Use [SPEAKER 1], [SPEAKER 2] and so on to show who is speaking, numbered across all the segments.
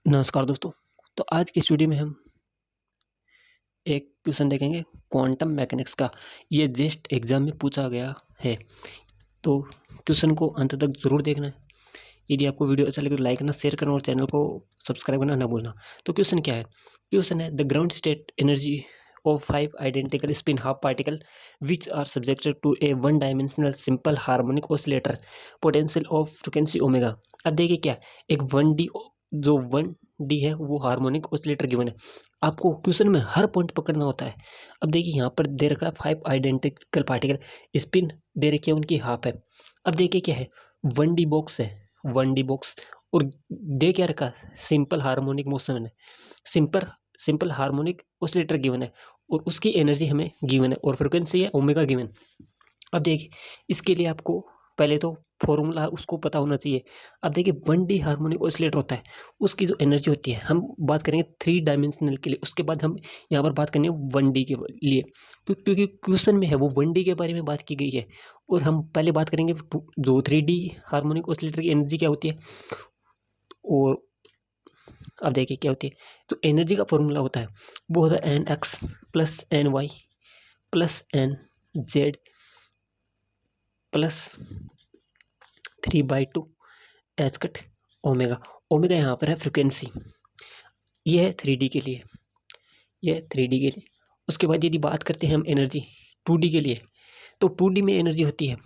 [SPEAKER 1] नमस्कार दोस्तों। तो आज की इस वीडियो में हम एक क्वेश्चन देखेंगे क्वांटम मैकेनिक्स का। ये जस्ट एग्जाम में पूछा गया है, तो क्वेश्चन को अंत तक ज़रूर देखना है। यदि आपको वीडियो अच्छा लगे तो लाइक करना, शेयर करना और चैनल को सब्सक्राइब करना ना भूलना। तो क्वेश्चन क्या है? क्वेश्चन है the ground state energy of 5 identical spin half particle which are subjected to a one dimensional simple harmonic oscillator potential of frequency omega. अब देखिए क्या, एक 1D जो 1D है वो हार्मोनिक ऑसिलेटर गिवन है। आपको क्वेश्चन में हर पॉइंट पकड़ना होता है। अब देखिए यहाँ पर दे रखा है 5 आइडेंटिकल पार्टिकल, स्पिन दे रखी है उनकी हाफ है। अब देखिए क्या है, 1D बॉक्स है, 1D बॉक्स, और दे क्या रखा, सिंपल हार्मोनिक मोशन है, simple simple harmonic oscillator given है और उसकी एनर्जी हमें गिवन है और फ्रिक्वेंसी है ओमेगा गिवन। अब देखिए इसके लिए आपको पहले तो फॉर्मूला उसको पता होना चाहिए। अब देखिए 1D हार्मोनिक ऑसिलेटर होता है, उसकी जो एनर्जी होती है, हम बात करेंगे 3 डायमेंशनल के लिए, उसके बाद हम यहाँ पर बात करेंगे 1D के लिए, क्योंकि क्वेश्चन में है वो 1D के बारे में बात की गई है। और हम पहले बात करेंगे जो 3D हार्मोनिक ऑसिलेटर की एनर्जी क्या होती है। और अब देखिए क्या होती है, तो एनर्जी का फॉर्मूला होता है वो होता है NX plus NY plus NZ plus 3/2 H cut omega. Omega यहाँ पर है फ्रिक्वेंसी, ये है 3D के लिए, ये है 3D के लिए। उसके बाद यदि बात करते हैं हम एनर्जी 2D के लिए, तो 2D में एनर्जी होती है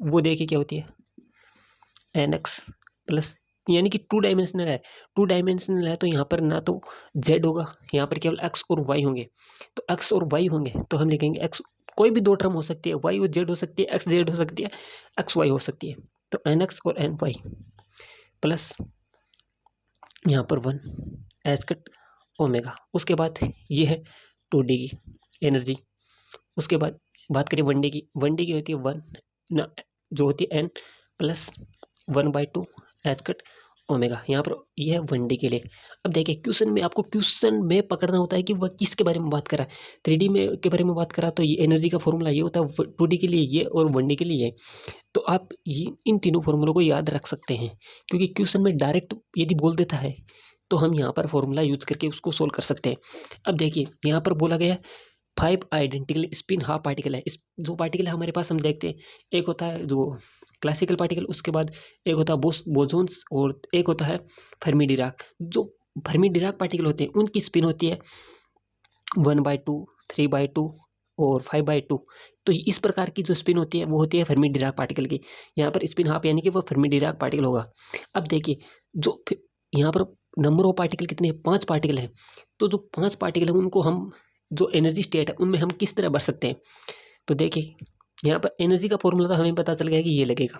[SPEAKER 1] वो देखिए क्या होती है NX प्लस, यानी कि 2 डायमेंशनल है। 2 डायमेंशनल है तो यहाँ पर ना तो Z होगा, यहाँ पर केवल X और Y होंगे। तो X और Y होंगे तो हम लिखेंगे X, कोई भी 2 टर्म हो सकती है, Y और Z हो सकती है, XZ हो सकती है, XY हो सकती है। तो NX और NY प्लस यहाँ पर 1 एच कट ओमेगा। उसके बाद ये है 2D की एनर्जी। उसके बाद बात करें 1D की, 1D की होती है 1 ना, जो होती है N plus 1/2 H cut omega. यहाँ पर ये है 1D के लिए। अब देखिए क्वेश्चन में आपको क्वेश्चन में पकड़ना होता है कि वह किसके बारे में बात कर रहा है। 3D में के बारे में बात कर रहा है तो ये एनर्जी का फॉर्मूला ये होता है, 2D के लिए ये और 1D के लिए ये। तो आप ये इन तीनों फॉर्मूलों को याद रख सकते हैं, क्योंकि क्वेश्चन में डायरेक्ट यदि बोल देता है तो हम यहाँ पर फॉर्मूला यूज करके उसको सोल्व कर सकते हैं। अब देखिए यहाँ पर बोला गया है 5 आइडेंटिकल स्पिन हाफ पार्टिकल है। इस जो पार्टिकल है हमारे पास, हम देखते हैं एक होता है जो क्लासिकल पार्टिकल, उसके बाद एक होता है बोसोन्स और एक होता है फर्मी डिराक। जो फर्मी डिराक पार्टिकल होते हैं उनकी स्पिन होती है 1/2, 3/2 और 5/2। तो इस प्रकार की जो स्पिन होती है वो होती है फर्मी डिराक पार्टिकल की। यहाँ पर स्पिन हाफ यानी कि वो फर्मी डिराक पार्टिकल होगा। अब देखिए जो यहाँ पर नंबर ऑफ पार्टिकल कितने हैं, 5 पार्टिकल हैं। तो जो 5 पार्टिकल हैं उनको हम जो एनर्जी स्टेट है उनमें हम किस तरह भर सकते हैं। तो देखिए यहाँ पर एनर्जी का फॉर्मूला तो हमें पता चल गया कि ये लगेगा।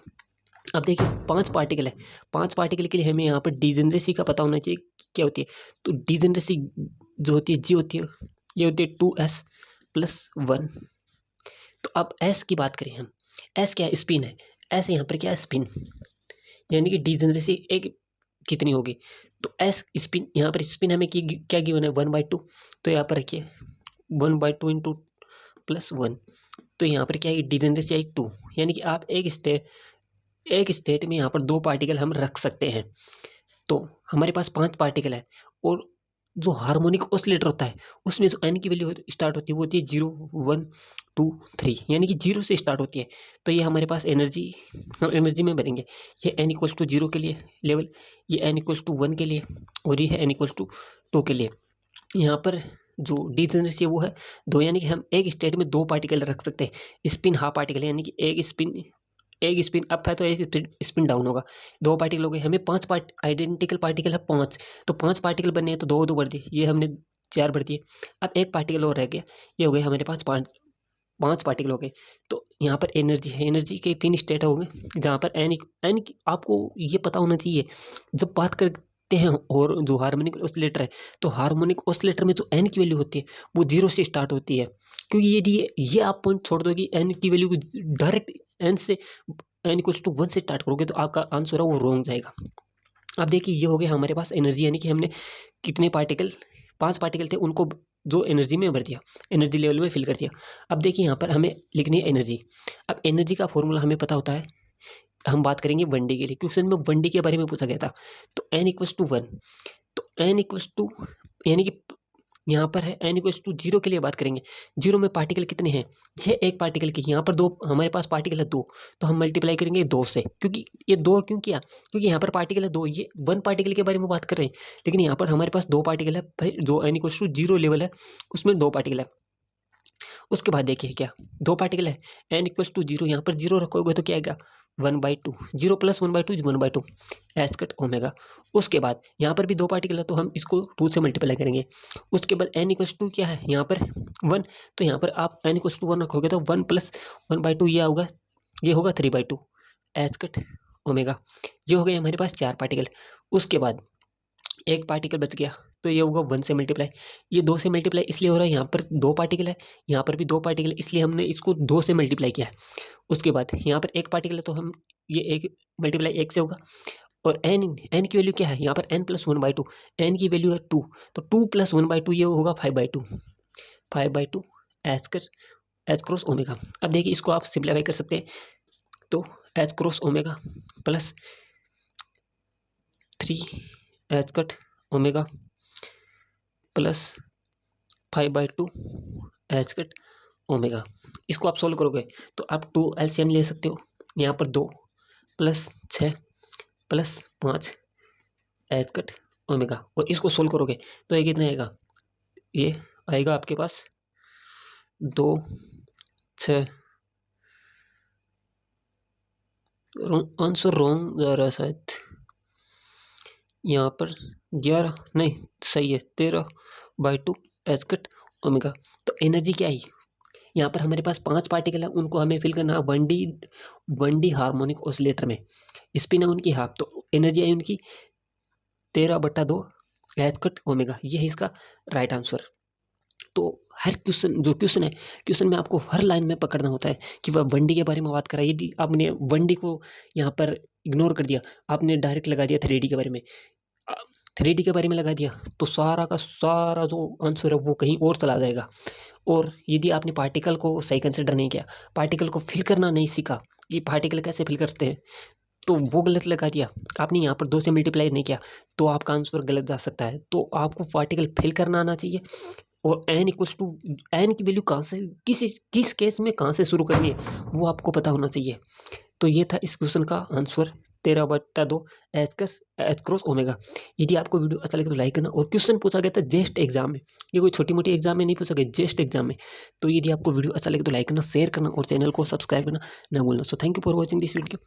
[SPEAKER 1] अब देखिए 5 पार्टिकल है, 5 पार्टिकल के लिए हमें यहाँ पर डिजेनरेसी का पता होना चाहिए क्या होती है। तो डिजेनरेसी जो होती है जी होती है, ये होती है 2s प्लस 1। तो अब s की बात करें हम, s क्या है, स्पिन है। s यहाँ पर क्या है, स्पिन, यानी कि डिजेनरेसी एक कितनी होगी। तो एस स्पिन, यहाँ पर स्पिन हमें क्या गिवन है 1/2। तो यहाँ पर रखिए 1/2 इंटू प्लस 1। तो यहाँ पर क्या है, डिजेनरेसी आई 2, यानी कि आप एक स्टेट में यहाँ पर 2 पार्टिकल हम रख सकते हैं। तो हमारे पास 5 पार्टिकल है और जो हार्मोनिक ऑसिलेटर होता है उसमें जो एन की वैल्यू स्टार्ट होती है वो होती है 0, 1, 2, 3, यानी कि 0 से स्टार्ट होती है। तो ये हमारे पास एनर्जी, हम एनर्जी में भरेंगे। ये n इक्वल्स टू 0 के लिए लेवल, ये n इक्वल्स टू 1 के लिए और ये है n इक्वल्स टू 2 के लिए। यहाँ पर जो डिजेनरेसी है वो है 2, यानी कि हम एक स्टेट में 2 पार्टिकल रख सकते हैं। स्पिन हाफ पार्टिकल है, यानी कि एक स्पिन अप है तो एक स्पिन डाउन होगा। 2 पार्टिकल हो गए, हमें 5 आइडेंटिकल पार्टिकल है 5। तो 5 पार्टिकल बनने हैं तो 2 2 बढ़ दिए, ये हमने 4 बढ़ दिए। अब एक पार्टिकल और रह गया, ये हो गए हमारे पास 5 पार्टिकल हो गए। तो यहाँ पर एनर्जी है, एनर्जी के 3 स्टेट हो गए, जहाँ पर एन आपको ये पता होना चाहिए जब बात करते हैं। और जो हार्मोनिक ऑसिलेटर है, तो हार्मोनिक ऑसिलेटर में जो एन की वैल्यू होती है वो 0 से स्टार्ट होती है। क्योंकि यदि ये आप पॉइंट छोड़ दो कि एन की वैल्यू को डायरेक्ट एन से n इक्वल्स टू 1 से स्टार्ट करोगे तो आपका आंसर है वो रॉन्ग जाएगा। अब देखिए ये हो गया हमारे पास एनर्जी, यानी कि हमने कितने पार्टिकल, 5 पार्टिकल थे उनको जो एनर्जी में भर दिया, एनर्जी लेवल में फिल कर दिया। अब देखिए यहाँ पर हमें लिखनी है एनर्जी। अब एनर्जी का फॉर्मूला हमें पता होता है, हम बात करेंगे 1D के लिए, क्वेश्चन में 1D के बारे में पूछा गया था। तो n इक्वल्स टू 1, तो एन इक्वल्स टू, यानी कि यहाँ पर है एन इक्वल्स टू 0 के लिए बात करेंगे। 0 में पार्टिकल कितने हैं? ये एक पार्टिकल की, यहाँ पर 2, हमारे पास पार्टिकल है 2, तो हम मल्टीप्लाई करेंगे 2 से, क्योंकि ये 2 क्यों किया? क्योंकि यहाँ पर पार्टिकल है 2, ये 1 पार्टिकल के बारे में बात कर रहे हैं, लेकिन यहाँ पर हमारे पास 2 पार्टिकल है भाई, जो एन इक्वल्स टू 0 लेवल है उसमें 2 पार्टिकल है। उसके बाद देखिए क्या, 2 पार्टिकल है, एन इक्वल्स टू 0, यहाँ पर 0 रखोगे तो क्या आएगा? 1/2, 0 प्लस 1/2 1/2 एच कट ओमेगा। उसके बाद यहाँ पर भी 2 पार्टिकल है, तो हम इसको 2 से मल्टीप्लाई करेंगे। उसके बाद एन इक्वल्स टू क्या है यहाँ पर? 1, तो यहाँ पर आप एन इक्वल्स टू 1 रखोगे तो 1 प्लस 1/2 ये होगा 3/2 एच कट ओमेगा। ये हो गए हमारे पास 4 पार्टिकल। उसके बाद एक पार्टिकल बच गया, तो ये होगा 1 से मल्टीप्लाई। ये 2 से मल्टीप्लाई इसलिए हो रहा है, यहाँ पर 2 पार्टिकल है, यहाँ पर भी 2 पार्टिकल है, इसलिए हमने इसको 2 से मल्टीप्लाई किया है। उसके बाद यहाँ पर एक पार्टिकल है, तो हम ये एक मल्टीप्लाई 1 से होगा। और एन की वैल्यू क्या है यहाँ पर? n प्लस 1/2, एन की वैल्यू है 2, तो 2 प्लस 1/2 ये होगा 5/2 एच क्रॉस ओमेगा। अब देखिए इसको आप सिंप्लीफाई कर सकते हैं, तो H cross omega plus 3 H cut omega plus 5/2 H cut omega. इसको आप सोल्व करोगे तो आप 2 एलसीएम ले सकते हो। यहाँ पर 2 plus 6 plus 5 H cut omega, और इसको सोल्व करोगे तो ये कितना आएगा? ये आएगा आपके पास 2 6, आंसर रॉन्ग जा रहा है शायद, यहाँ पर 11 नहीं सही है, 13/2 एच कट ओमेगा। तो एनर्जी क्या आई? यहाँ पर हमारे पास 5 पार्टिकल है, उनको हमें फिल करना है 1D हार्मोनिक ऑसिलेटर में, स्पिन है उनकी हाफ, तो एनर्जी आई उनकी 13/2 एच कट ओमेगा। ये है इसका राइट आंसर। तो हर क्वेश्चन है, क्वेश्चन में आपको हर लाइन में पकड़ना होता है कि वह 1D के बारे में बात कर रहा है। यदि आपने 1D को यहाँ पर इग्नोर कर दिया, आपने डायरेक्ट लगा दिया 3D के बारे में, 3D के बारे में लगा दिया, तो सारा का सारा जो आंसर है वो कहीं और चला जाएगा। और यदि आपने पार्टिकल को सही कंसिडर नहीं किया, पार्टिकल को फिल करना नहीं सीखा, ये पार्टिकल कैसे फिल करते हैं, तो वो गलत लगा दिया, आपने यहाँ पर 2 से मल्टीप्लाई नहीं किया, तो आपका आंसर गलत जा सकता है। तो आपको पार्टिकल फिल करना आना चाहिए, और एन इक्वल्स टू, एन की वैल्यू कहाँ से, किस केस में कहाँ से शुरू करनी है वो आपको पता होना चाहिए। तो ये था इस क्वेश्चन का आंसर 13/2 एच क्रॉस ओमेगा। यदि आपको वीडियो अच्छा लगे तो लाइक करना। और क्वेश्चन पूछा गया था जेस्ट एग्जाम में, ये कोई छोटी मोटी एग्जाम में नहीं पूछा गया, जेस्ट एग्जाम में। तो यदि आपको वीडियो अच्छा लगे तो लाइक करना, शेयर करना और चैनल को सब्सक्राइब करना ना भूलना। So thank you for watching this video.